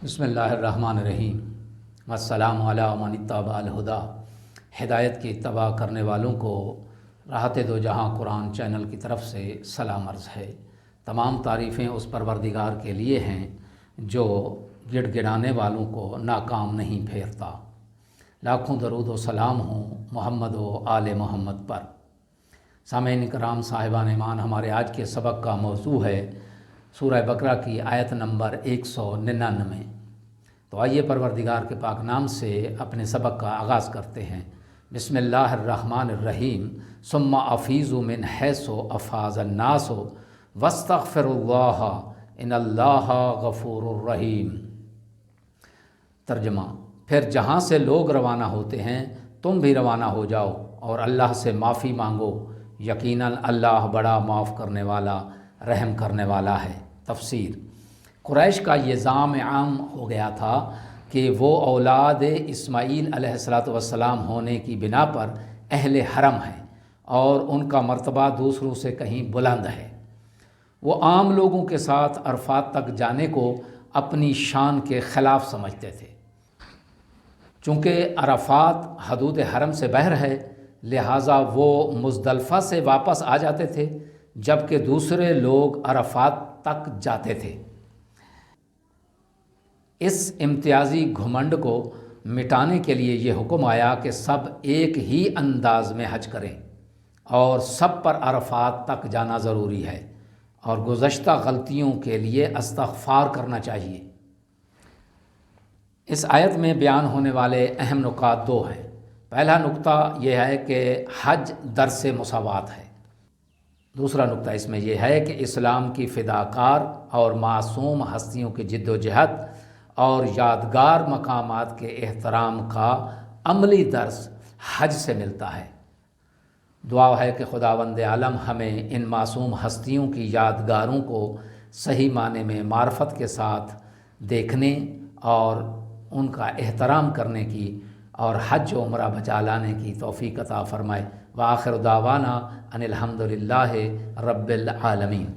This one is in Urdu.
بسم اللہ الرحمن الرحیم۔ السلام علی من اتبع الہدی۔ ہدایت کی اتباع کرنے والوں کو راحت دو جہاں قرآن چینل کی طرف سے سلام عرض ہے۔ تمام تعریفیں اس پروردگار کے لیے ہیں جو گڑ گڑانے والوں کو ناکام نہیں پھیرتا۔ لاکھوں درود و سلام ہوں محمد و آل محمد پر۔ سامعین کرام، صاحبان ایمان، ہمارے آج کے سبق کا موضوع ہے سورہ بقرہ کی آیت نمبر 199۔ تو آئیے پروردگار کے پاک نام سے اپنے سبق کا آغاز کرتے ہیں۔ بسم اللہ الرحمن الرحیم۔ ثم افیضوا من حیث افاض الناس واستغفروا اللہ ان اللہ غفور الرحیم۔ ترجمہ: پھر جہاں سے لوگ روانہ ہوتے ہیں تم بھی روانہ ہو جاؤ اور اللہ سے معافی مانگو، یقیناً اللہ بڑا معاف کرنے والا، رحم کرنے والا ہے۔ تفسیر: قریش کا یہ ظام عام ہو گیا تھا کہ وہ اولاد اسماعیل علیہ السلام ہونے کی بنا پر اہل حرم ہیں اور ان کا مرتبہ دوسروں سے کہیں بلند ہے۔ وہ عام لوگوں کے ساتھ عرفات تک جانے کو اپنی شان کے خلاف سمجھتے تھے۔ چونکہ عرفات حدود حرم سے باہر ہے، لہٰذا وہ مزدلفہ سے واپس آ جاتے تھے جبکہ دوسرے لوگ عرفات تک جاتے تھے۔ اس امتیازی گھمنڈ کو مٹانے کے لیے یہ حکم آیا کہ سب ایک ہی انداز میں حج کریں اور سب پر عرفات تک جانا ضروری ہے اور گزشتہ غلطیوں کے لیے استغفار کرنا چاہیے۔ اس آیت میں بیان ہونے والے اہم نکات دو ہیں۔ پہلا نقطہ یہ ہے کہ حج درس مساوات ہے۔ دوسرا نقطہ اس میں یہ ہے کہ اسلام کی فداکار اور معصوم ہستیوں کی جد و جہد اور یادگار مقامات کے احترام کا عملی درس حج سے ملتا ہے۔ دعا ہے کہ خداوند عالم ہمیں ان معصوم ہستیوں کی یادگاروں کو صحیح معنی میں معرفت کے ساتھ دیکھنے اور ان کا احترام کرنے کی اور حج و عمرہ بچا لانے کی توفیق عطا فرمائے۔ وآخر دعوانا ان الحمد للہ رب العالمین۔